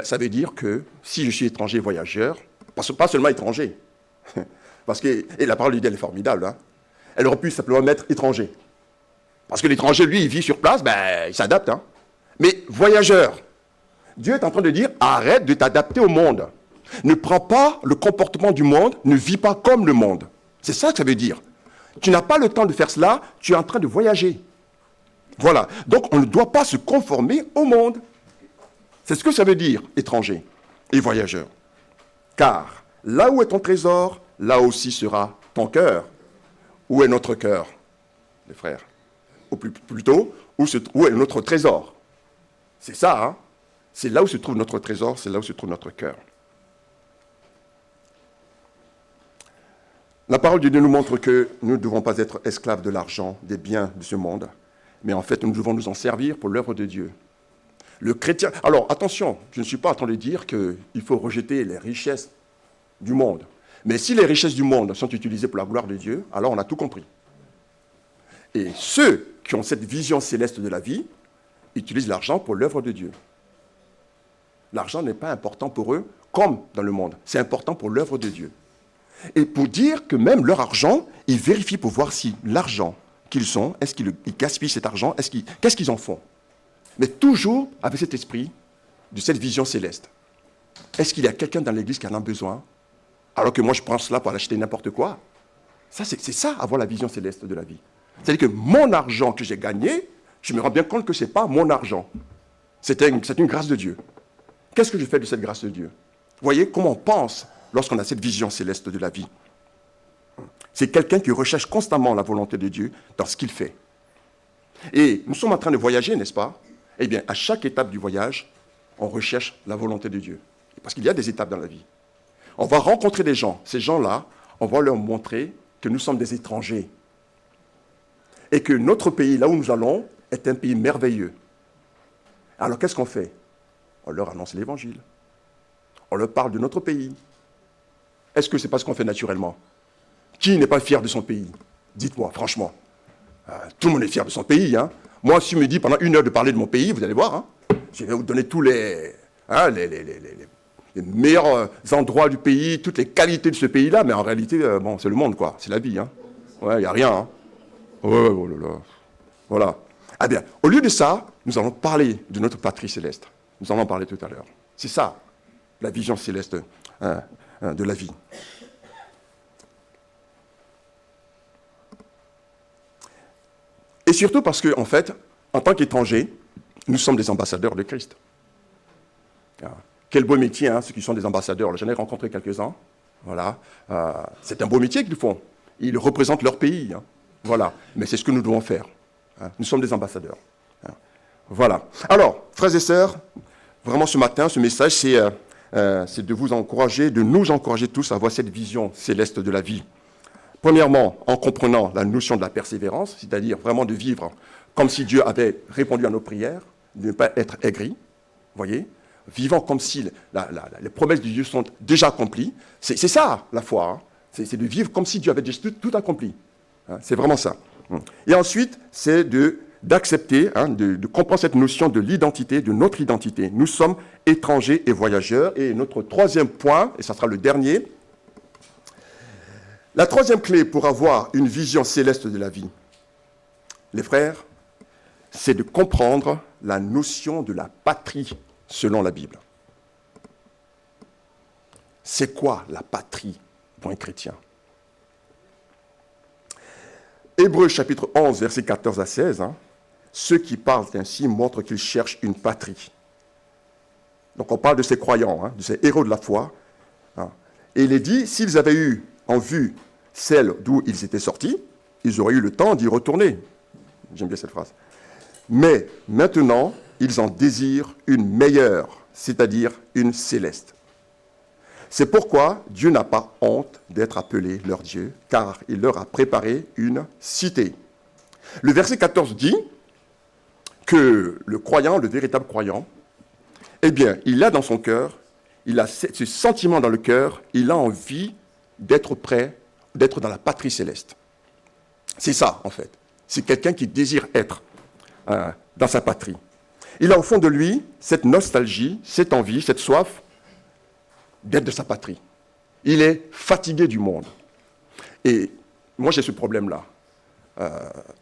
Ça veut dire que si je suis étranger et voyageur, pas seulement étranger, parce que, et la parole de Dieu, elle est formidable, elle aurait pu simplement mettre étranger. Parce que l'étranger, lui, il vit sur place, il s'adapte. Mais voyageur, Dieu est en train de dire, arrête de t'adapter au monde. Ne prends pas le comportement du monde, ne vis pas comme le monde. C'est ça que ça veut dire. Tu n'as pas le temps de faire cela, tu es en train de voyager. Voilà. Donc, on ne doit pas se conformer au monde. C'est ce que ça veut dire, étranger et voyageur. Car là où est ton trésor, là aussi sera ton cœur. Où est notre cœur, les frères? Ou plutôt, où est notre trésor? C'est ça, C'est là où se trouve notre trésor, c'est là où se trouve notre cœur. La parole de Dieu nous montre que nous ne devons pas être esclaves de l'argent, des biens de ce monde, mais en fait, nous devons nous en servir pour l'œuvre de Dieu. Le chrétien... Alors, attention, je ne suis pas en train de dire qu'il faut rejeter les richesses du monde. Mais si les richesses du monde sont utilisées pour la gloire de Dieu, alors on a tout compris. Et ceux qui ont cette vision céleste de la vie utilisent l'argent pour l'œuvre de Dieu. L'argent n'est pas important pour eux comme dans le monde. C'est important pour l'œuvre de Dieu. Et pour dire que même leur argent, ils vérifient pour voir si l'argent qu'ils ont, est-ce qu'ils gaspillent cet argent, qu'est-ce qu'ils en font? Mais toujours avec cet esprit de cette vision céleste. Est-ce qu'il y a quelqu'un dans l'église qui en a besoin? Alors que moi, je pense là pour acheter n'importe quoi. Ça, c'est ça, avoir la vision céleste de la vie. C'est-à-dire que mon argent que j'ai gagné, je me rends bien compte que ce n'est pas mon argent. C'est une grâce de Dieu. Qu'est-ce que je fais de cette grâce de Dieu? Vous voyez comment on pense lorsqu'on a cette vision céleste de la vie. C'est quelqu'un qui recherche constamment la volonté de Dieu dans ce qu'il fait. Et nous sommes en train de voyager, n'est-ce pas? Eh bien, à chaque étape du voyage, on recherche la volonté de Dieu. Parce qu'il y a des étapes dans la vie. On va rencontrer des gens. Ces gens-là, on va leur montrer que nous sommes des étrangers. Et que notre pays, là où nous allons, est un pays merveilleux. Alors, qu'est-ce qu'on fait? On leur annonce l'évangile. On leur parle de notre pays. Est-ce que c'est pas ce qu'on fait naturellement? Qui n'est pas fier de son pays? Dites-moi, franchement. Tout le monde est fier de son pays. Moi, si on me dit pendant 1 heure de parler de mon pays, vous allez voir, je vais vous donner tous les meilleurs endroits du pays, toutes les qualités de ce pays-là, mais en réalité, c'est le monde, quoi. C'est la vie. Ouais, il n'y a rien. Oh là là. Voilà. Ah bien, au lieu de ça, nous allons parler de notre patrie céleste. Nous en allons parler tout à l'heure. C'est ça, la vision céleste de la vie. Et surtout parce qu'en fait, en tant qu'étrangers, nous sommes des ambassadeurs de Christ. Quel beau métier, ceux qui sont des ambassadeurs. J'en ai rencontré quelques-uns. Voilà. C'est un beau métier qu'ils font. Ils représentent leur pays. Voilà. Mais c'est ce que nous devons faire. Nous sommes des ambassadeurs. Voilà. Alors, frères et sœurs, vraiment ce matin, ce message, c'est de vous encourager, de nous encourager tous à avoir cette vision céleste de la vie. Premièrement, en comprenant la notion de la persévérance, c'est-à-dire vraiment de vivre comme si Dieu avait répondu à nos prières, de ne pas être aigri, voyez, vivant comme si les promesses de Dieu sont déjà accomplies. C'est ça, la foi. Hein. C'est de vivre comme si Dieu avait déjà tout accompli. Hein, c'est vraiment ça. Et ensuite, c'est d'accepter, hein, de comprendre cette notion de l'identité, de notre identité. Nous sommes étrangers et voyageurs. Et notre troisième point, et ça sera le dernier, la troisième clé pour avoir une vision céleste de la vie, les frères, c'est de comprendre la notion de la patrie selon la Bible. C'est quoi la patrie pour un chrétien? Hébreux chapitre 11, versets 14 à 16, hein, ceux qui parlent ainsi montrent qu'ils cherchent une patrie. Donc on parle de ces croyants, hein, de ces héros de la foi. Hein. Et il est dit, s'ils avaient eu en vue celle d'où ils étaient sortis, ils auraient eu le temps d'y retourner. J'aime bien cette phrase. Mais maintenant, ils en désirent une meilleure, c'est-à-dire une céleste. C'est pourquoi Dieu n'a pas honte d'être appelé leur Dieu, car il leur a préparé une cité. Le verset 14 dit que le croyant, le véritable croyant, eh bien, il a dans son cœur, il a ce sentiment dans le cœur, il a envie d'être prêt, d'être dans la patrie céleste. C'est ça, en fait. C'est quelqu'un qui désire être dans sa patrie. Il a au fond de lui cette nostalgie, cette envie, cette soif d'être de sa patrie. Il est fatigué du monde. Et moi, j'ai ce problème-là.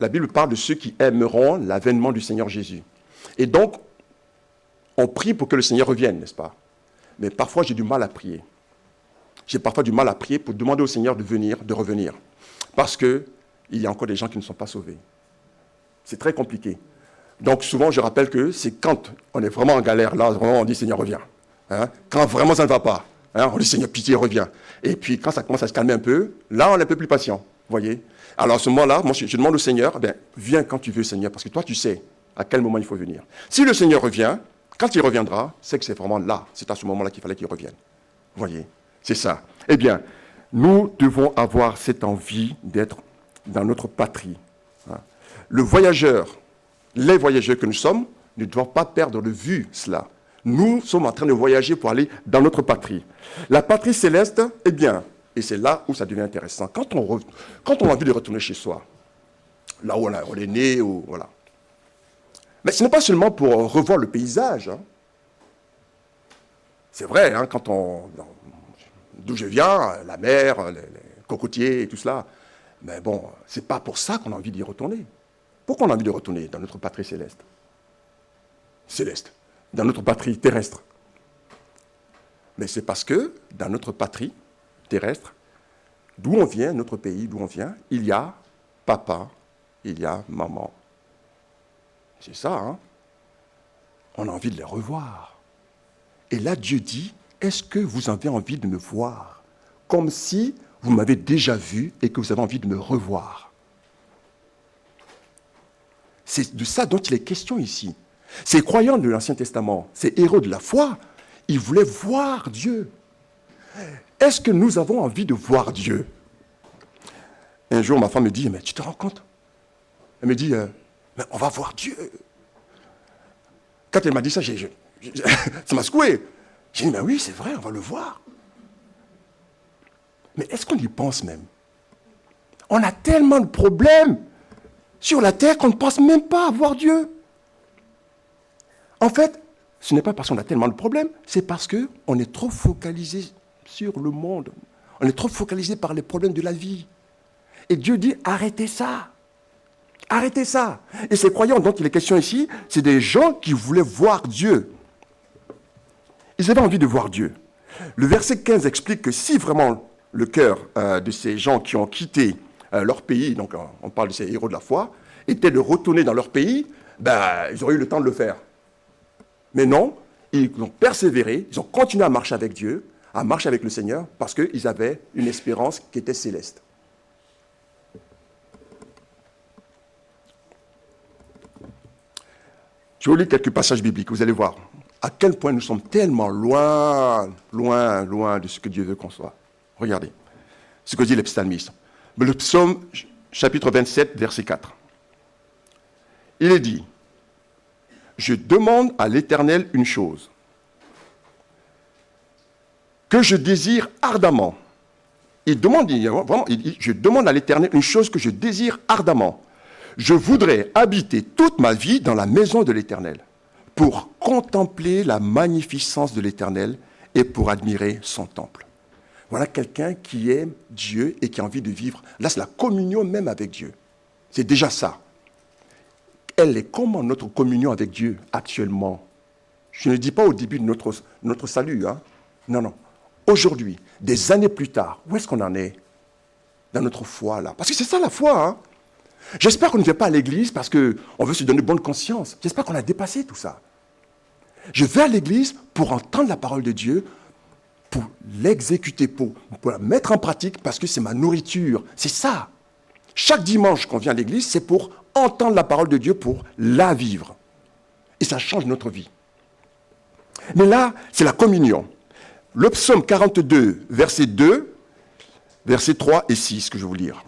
La Bible parle de ceux qui aimeront l'avènement du Seigneur Jésus. Et donc, on prie pour que le Seigneur revienne, n'est-ce pas? Mais parfois, j'ai du mal à prier. J'ai parfois du mal à prier pour demander au Seigneur de venir, de revenir. Parce qu'il y a encore des gens qui ne sont pas sauvés. C'est très compliqué. Donc souvent, je rappelle que c'est quand on est vraiment en galère, là, vraiment, on dit Seigneur, reviens. Hein? Quand vraiment ça ne va pas, hein, on dit Seigneur, pitié, reviens. Et puis quand ça commence à se calmer un peu, là, on est un peu plus patient, voyez. Alors à ce moment-là, moi, je demande au Seigneur, viens quand tu veux, Seigneur, parce que toi, tu sais à quel moment il faut venir. Si le Seigneur revient, quand il reviendra, c'est que c'est vraiment là, c'est à ce moment-là qu'il fallait qu'il revienne. Voyez, c'est ça. Eh bien, nous devons avoir cette envie d'être dans notre patrie. Hein. Le voyageur, les voyageurs que nous sommes, ne doivent pas perdre de vue cela. Nous sommes en train de voyager pour aller dans notre patrie. La patrie céleste, eh bien, et c'est là où ça devient intéressant. Quand on a envie de retourner chez soi, là où on est né, voilà. Mais ce n'est pas seulement pour revoir le paysage. Hein. C'est vrai, hein, d'où je viens, la mer, les cocotiers et tout cela. Mais bon, ce n'est pas pour ça qu'on a envie d'y retourner. Pourquoi on a envie de retourner dans notre patrie céleste? Céleste, dans notre patrie terrestre. Mais c'est parce que dans notre patrie terrestre, d'où on vient, notre pays, d'où on vient, il y a papa, il y a maman. C'est ça, hein? On a envie de les revoir. Et là, Dieu dit, est-ce que vous avez envie de me voir? Comme si vous m'avez déjà vu et que vous avez envie de me revoir. C'est de ça dont il est question ici. Ces croyants de l'Ancien Testament, ces héros de la foi, ils voulaient voir Dieu. Est-ce que nous avons envie de voir Dieu? Un jour, ma femme me dit, mais tu te rends compte? Elle me dit, mais on va voir Dieu. Quand elle m'a dit ça, ça m'a secoué. J'ai dit, mais oui, c'est vrai, on va le voir. Mais est-ce qu'on y pense même? On a tellement de problèmes sur la terre qu'on ne pense même pas à voir Dieu. En fait, ce n'est pas parce qu'on a tellement de problèmes, c'est parce qu'on est trop focalisé sur le monde. On est trop focalisé par les problèmes de la vie. Et Dieu dit, arrêtez ça. Arrêtez ça. Et ces croyants dont il est question ici, c'est des gens qui voulaient voir Dieu. Ils avaient envie de voir Dieu. Le verset 15 explique que si vraiment le cœur de ces gens qui ont quitté leur pays, donc on parle de ces héros de la foi, était de retourner dans leur pays, ils auraient eu le temps de le faire. Mais non, ils ont persévéré, ils ont continué à marcher avec Dieu, à marcher avec le Seigneur, parce qu'ils avaient une espérance qui était céleste. Je vais vous lire quelques passages bibliques, vous allez voir à quel point nous sommes tellement loin de ce que Dieu veut qu'on soit. Regardez ce que dit le psalmiste. Le psaume chapitre 27, verset 4. Il est dit, je demande à l'Éternel une chose, que je désire ardemment. Il dit, je demande à l'Éternel une chose que je désire ardemment. Je voudrais habiter toute ma vie dans la maison de l'Éternel, pour contempler la magnificence de l'Éternel et pour admirer son temple. Voilà quelqu'un qui aime Dieu et qui a envie de vivre. Là, c'est la communion même avec Dieu. C'est déjà ça. Elle est comment notre communion avec Dieu actuellement? Je ne dis pas au début de notre salut. Hein? Non, non. Aujourd'hui, des années plus tard, où est-ce qu'on en est dans notre foi là? Parce que c'est ça la foi. Hein? J'espère qu'on ne vient pas à l'église parce qu'on veut se donner bonne conscience. J'espère qu'on a dépassé tout ça. Je vais à l'église pour entendre la parole de Dieu, pour l'exécuter, pour la mettre en pratique, parce que c'est ma nourriture. C'est ça. Chaque dimanche qu'on vient à l'église, c'est pour entendre la parole de Dieu, pour la vivre. Et ça change notre vie. Mais là, c'est la communion. Le psaume 42, verset 2, versets 3 et 6, que je vais vous lire.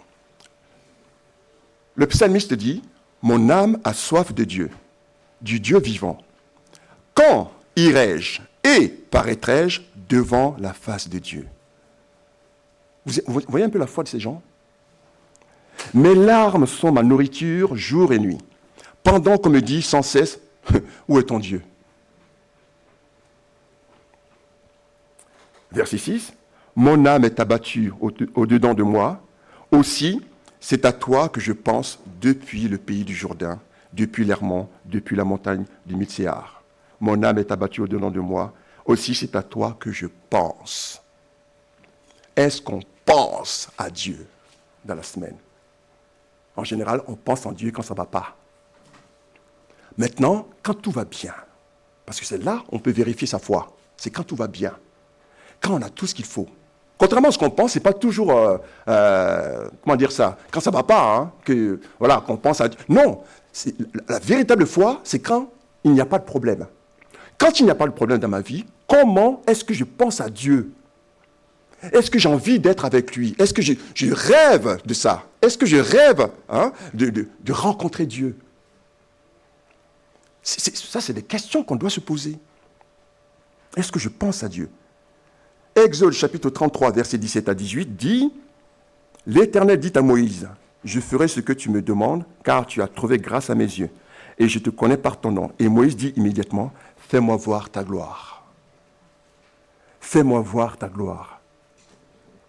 Le psalmiste dit, « Mon âme a soif de Dieu, du Dieu vivant. Quand irai-je et paraîtrai-je devant la face de Dieu ?» Vous voyez un peu la foi de ces gens? « Mes larmes sont ma nourriture jour et nuit, pendant qu'on me dit sans cesse, où est ton Dieu ?» Verset 6, « Mon âme est abattue au-dedans de moi, aussi c'est à toi que je pense depuis le pays du Jourdain, depuis l'Hermon, depuis la montagne du Mitsehar. Mon âme est abattue au-dedans de moi, aussi c'est à toi que je pense. » Est-ce qu'on pense à Dieu dans la semaine? En général, on pense en Dieu quand ça ne va pas. Maintenant, quand tout va bien, parce que c'est là qu'on peut vérifier sa foi, c'est quand tout va bien, quand on a tout ce qu'il faut. Contrairement à ce qu'on pense, ce n'est pas toujours, comment dire ça, quand ça ne va pas, hein, qu'on pense à Dieu. Non, la véritable foi, c'est quand il n'y a pas de problème. Quand il n'y a pas de problème dans ma vie, comment est-ce que je pense à Dieu? Est-ce que j'ai envie d'être avec lui? Est-ce que je rêve de ça? Est-ce que je rêve de rencontrer Dieu? Ça, c'est des questions qu'on doit se poser. Est-ce que je pense à Dieu? Exode chapitre 33, versets 17 à 18 dit, « L'Éternel dit à Moïse, « Je ferai ce que tu me demandes, car tu as trouvé grâce à mes yeux, et je te connais par ton nom. » Et Moïse dit immédiatement, « Fais-moi voir ta gloire. Fais-moi voir ta gloire. »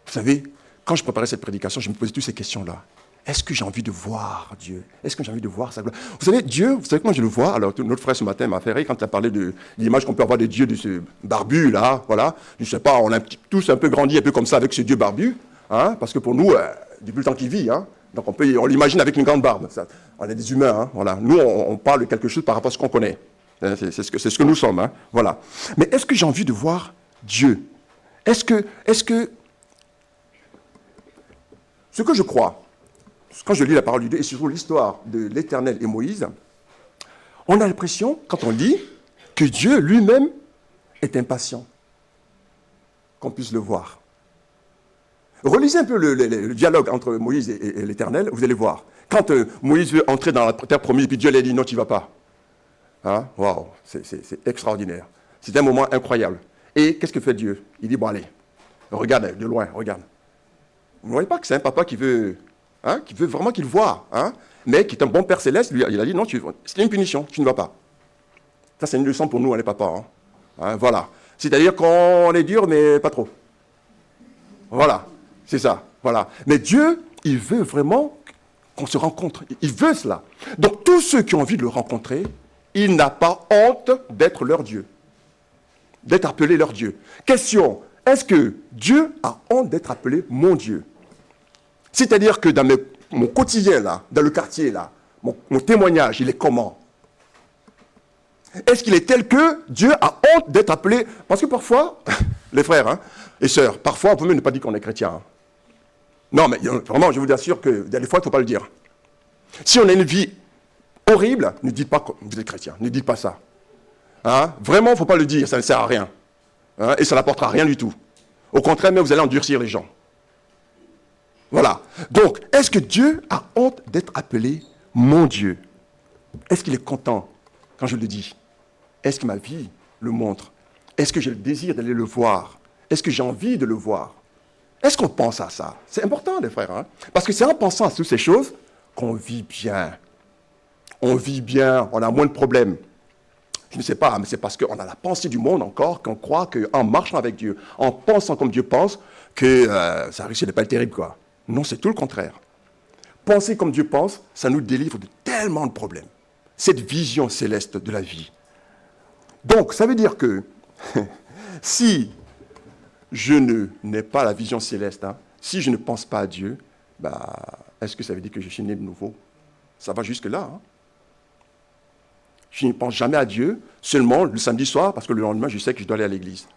Vous savez, quand je préparais cette prédication, je me posais toutes ces questions-là. Est-ce que j'ai envie de voir Dieu? Est-ce que j'ai envie de voir sa gloire? Vous savez, Dieu, vous savez comment je le vois? Alors, notre frère ce matin m'a fait rire quand il a parlé de l'image qu'on peut avoir de Dieu, de ce barbu, là, voilà. Je ne sais pas, on a tous un peu grandi un peu comme ça avec ce Dieu barbu, hein, parce que pour nous, depuis le temps qu'il vit, hein, donc on l'imagine avec une grande barbe. Ça, on est des humains, hein, voilà. Nous, on parle de quelque chose par rapport à ce qu'on connaît. C'est ce que nous sommes, hein, voilà. Mais est-ce que j'ai envie de voir Dieu? Est-ce que ce que je crois, quand je lis la parole de Dieu, et surtout l'histoire de l'Éternel et Moïse, on a l'impression, quand on lit, que Dieu lui-même est impatient qu'on puisse le voir. Relisez un peu le dialogue entre Moïse et l'Éternel, vous allez voir. Quand Moïse veut entrer dans la terre promise, puis Dieu lui a dit « Non, tu ne vas pas. Hein? » Waouh, c'est extraordinaire. C'est un moment incroyable. Et qu'est-ce que fait Dieu? Il dit « Bon, allez, regarde de loin, regarde. » Vous ne voyez pas que c'est un papa qui veut vraiment qu'il voie, hein, mais qui est un bon Père Céleste, lui, il a dit, non, c'est une punition, tu ne vas pas. Ça, c'est une leçon pour nous, les papas. Hein, voilà. C'est-à-dire qu'on est dur, mais pas trop. Voilà, c'est ça. Voilà. Mais Dieu, il veut vraiment qu'on se rencontre. Il veut cela. Donc, tous ceux qui ont envie de le rencontrer, il n'a pas honte d'être leur Dieu, d'être appelé leur Dieu. Question, est-ce que Dieu a honte d'être appelé mon Dieu? C'est-à-dire que dans mon quotidien, là, dans le quartier, là, mon témoignage, il est comment? Est-ce qu'il est tel que Dieu a honte d'être appelé? Parce que parfois, les frères hein, et sœurs, parfois, on peut même ne pas dire qu'on est chrétien. Hein. Non, mais vraiment, je vous assure que des fois, il ne faut pas le dire. Si on a une vie horrible, ne dites pas que vous êtes chrétien. Ne dites pas ça. Hein? Vraiment, il ne faut pas le dire, ça ne sert à rien. Hein? Et ça n'apportera rien du tout. Au contraire, mais vous allez endurcir les gens. Voilà. Donc, est-ce que Dieu a honte d'être appelé mon Dieu? Est-ce qu'il est content quand je le dis? Est-ce que ma vie le montre? Est-ce que j'ai le désir d'aller le voir? Est-ce que j'ai envie de le voir? Est-ce qu'on pense à ça? C'est important, les frères. Hein? Parce que c'est en pensant à toutes ces choses qu'on vit bien. On vit bien, on a moins de problèmes. Je ne sais pas, mais c'est parce qu'on a la pensée du monde encore, qu'on croit qu'en marchant avec Dieu, en pensant comme Dieu pense, que ça risque d'être pas terrible, quoi. Non, c'est tout le contraire. Penser comme Dieu pense, ça nous délivre de tellement de problèmes. Cette vision céleste de la vie. Donc, ça veut dire que si je n'ai pas la vision céleste, hein, si je ne pense pas à Dieu, est-ce que ça veut dire que je suis né de nouveau? Ça va jusque-là. Hein. Je ne pense jamais à Dieu, seulement le samedi soir, parce que le lendemain, je sais que je dois aller à l'église.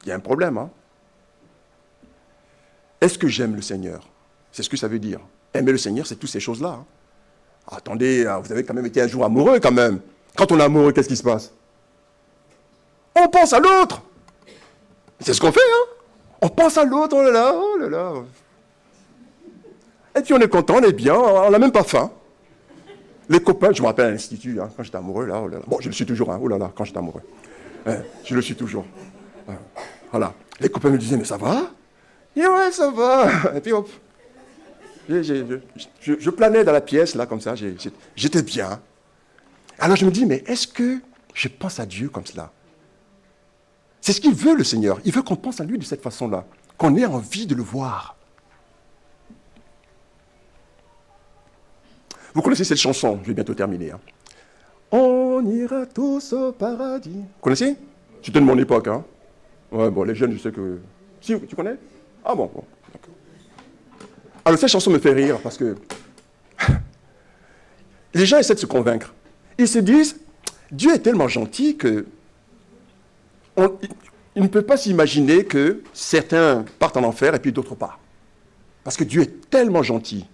Il y a un problème. Hein. Est-ce que j'aime le Seigneur? C'est ce que ça veut dire. Aimer le Seigneur, c'est toutes ces choses-là. Hein. Attendez, vous avez quand même été un jour amoureux quand même. Quand on est amoureux, qu'est-ce qui se passe? On pense à l'autre. C'est ce qu'on fait, hein? On pense à l'autre, oh là là, oh là là. Et puis on est content, on est bien, on n'a même pas faim. Les copains, je me rappelle à l'institut, hein, quand j'étais amoureux, là, oh là là. Bon, je le suis toujours, hein, oh là là, quand j'étais amoureux. Je le suis toujours. Voilà. Les copains me disaient, mais ça va? Et ouais, ça va. Et puis hop. Je planais dans la pièce, là, comme ça, j'étais bien. Alors je me dis, mais est-ce que je pense à Dieu comme cela? C'est ce qu'il veut, le Seigneur. Il veut qu'on pense à lui de cette façon-là, qu'on ait envie de le voir. Vous connaissez cette chanson, je vais bientôt terminer. Hein. On ira tous au paradis. Vous connaissez? C'était de mon époque. Hein. Ouais, bon, les jeunes, je sais que... Si, tu connais? Ah bon. D'accord. Alors, cette chanson me fait rire parce que les gens essaient de se convaincre. Ils se disent, Dieu est tellement gentil que il ne peut pas s'imaginer que certains partent en enfer et puis d'autres pas. Parce que Dieu est tellement gentil.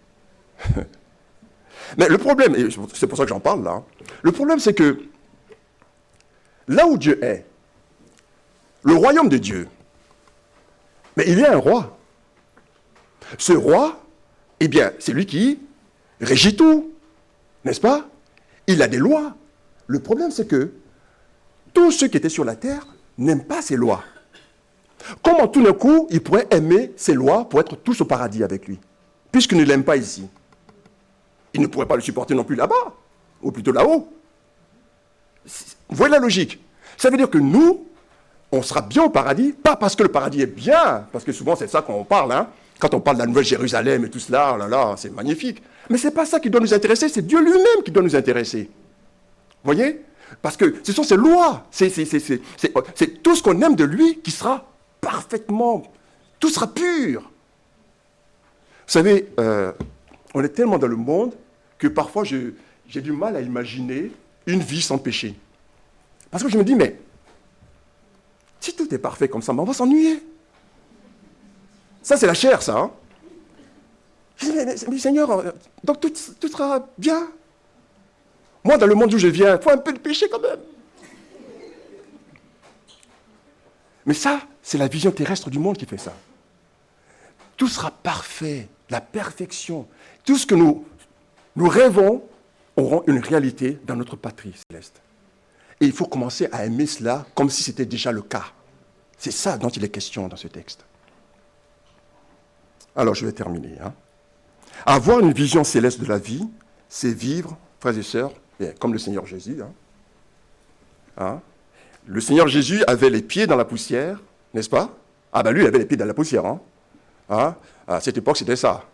Mais le problème, et c'est pour ça que j'en parle là, le problème c'est que là où Dieu est, le royaume de Dieu, mais il y a un roi. Ce roi, eh bien, c'est lui qui régit tout, n'est-ce pas? Il a des lois. Le problème c'est que tous ceux qui étaient sur la terre n'aiment pas ces lois. Comment tout d'un coup, ils pourraient aimer ces lois pour être tous au paradis avec lui, puisqu'ils ne l'aiment pas ici? Ils ne pourraient pas le supporter non plus là-bas, ou plutôt là-haut. Vous voyez la logique? Ça veut dire que nous, on sera bien au paradis, pas parce que le paradis est bien, parce que souvent c'est ça qu'on parle, hein. Quand on parle de la Nouvelle Jérusalem et tout cela, oh là là, c'est magnifique. Mais ce n'est pas ça qui doit nous intéresser, c'est Dieu lui-même qui doit nous intéresser. Vous voyez? Parce que ce sont ses lois, c'est tout ce qu'on aime de lui qui sera parfaitement, tout sera pur. Vous savez, on est tellement dans le monde que parfois j'ai du mal à imaginer une vie sans péché. Parce que je me dis, mais si tout est parfait comme ça, on va s'ennuyer. Ça, c'est la chair, ça. Hein? Je dis, mais Seigneur, donc tout sera bien. Moi, dans le monde où je viens, il faut un peu de péché quand même. Mais ça, c'est la vision terrestre du monde qui fait ça. Tout sera parfait, la perfection. Tout ce que nous rêvons auront une réalité dans notre patrie céleste. Et il faut commencer à aimer cela comme si c'était déjà le cas. C'est ça dont il est question dans ce texte. Alors, je vais terminer. Hein. Avoir une vision céleste de la vie, c'est vivre, frères et sœurs, comme le Seigneur Jésus. Hein. Hein? Le Seigneur Jésus avait les pieds dans la poussière, n'est-ce pas? Ah ben lui, il avait les pieds dans la poussière. Hein? Hein? À cette époque, c'était ça.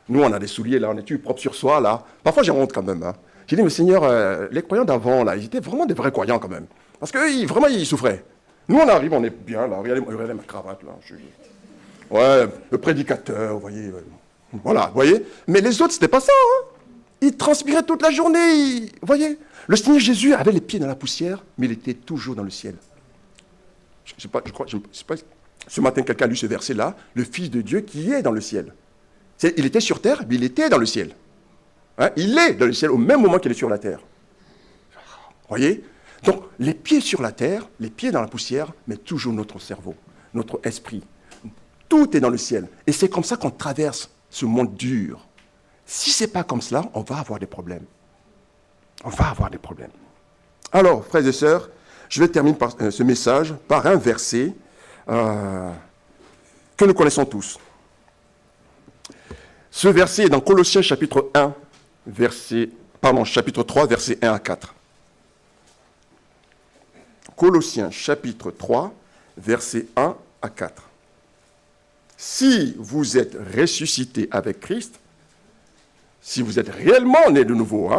Nous, on a des souliers, là, on est propre sur soi, là. Parfois, j'ai honte quand même. Hein. J'ai dit, mais Seigneur, les croyants d'avant, là, ils étaient vraiment des vrais croyants quand même. Parce qu'eux, vraiment, ils souffraient. Nous, on arrive, on est bien, là. Regardez ma cravate, là. Ouais, le prédicateur, vous voyez. Voilà, vous voyez. Mais les autres, c'était pas ça, hein. Ils transpiraient toute la journée, vous voyez. Le Seigneur Jésus avait les pieds dans la poussière, mais il était toujours dans le ciel. Je sais pas, ce matin, quelqu'un a lu ce verset-là, le Fils de Dieu qui est dans le ciel. Il était sur terre, mais il était dans le ciel. Hein? Il est dans le ciel au même moment qu'il est sur la terre. Vous voyez? Donc, les pieds sur la terre, les pieds dans la poussière, mais toujours notre cerveau, notre esprit. Tout est dans le ciel. Et c'est comme ça qu'on traverse ce monde dur. Si ce n'est pas comme cela, on va avoir des problèmes. On va avoir des problèmes. Alors, frères et sœurs, je vais terminer par, ce message par un verset que nous connaissons tous. Ce verset est dans Colossiens chapitre 3, versets 1 à 4. Colossiens chapitre 3, versets 1 à 4. Si vous êtes ressuscité avec Christ, si vous êtes réellement né de nouveau,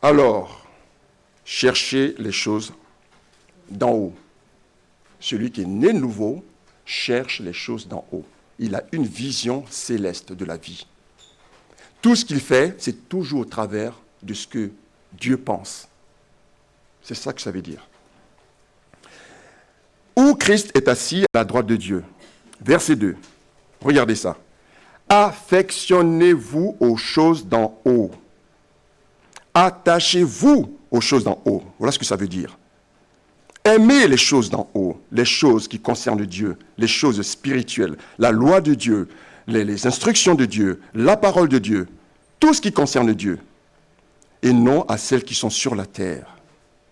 alors cherchez les choses d'en haut. Celui qui est né de nouveau cherche les choses d'en haut. Il a une vision céleste de la vie. Tout ce qu'il fait, c'est toujours au travers de ce que Dieu pense. C'est ça que ça veut dire. Où Christ est assis à la droite de Dieu. Verset 2. Regardez ça. Affectionnez-vous aux choses d'en haut. Attachez-vous aux choses d'en haut. Voilà ce que ça veut dire. Aimez les choses d'en haut, les choses qui concernent Dieu, les choses spirituelles, la loi de Dieu, les instructions de Dieu, la parole de Dieu, tout ce qui concerne Dieu, et non à celles qui sont sur la terre.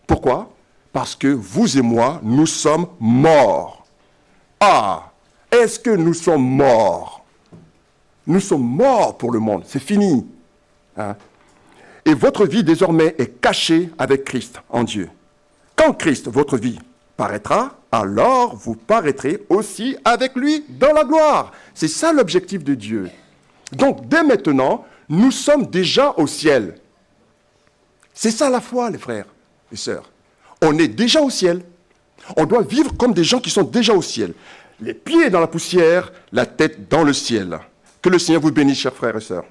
Pourquoi ? Parce que vous et moi, nous sommes morts. Ah, est-ce que nous sommes morts ? Nous sommes morts pour le monde, c'est fini. Et votre vie désormais est cachée avec Christ en Dieu. Quand Christ, votre vie, paraîtra, alors vous paraîtrez aussi avec lui dans la gloire. C'est ça l'objectif de Dieu. Donc, dès maintenant, nous sommes déjà au ciel. C'est ça la foi, les frères et sœurs. On est déjà au ciel. On doit vivre comme des gens qui sont déjà au ciel. Les pieds dans la poussière, la tête dans le ciel. Que le Seigneur vous bénisse, chers frères et sœurs.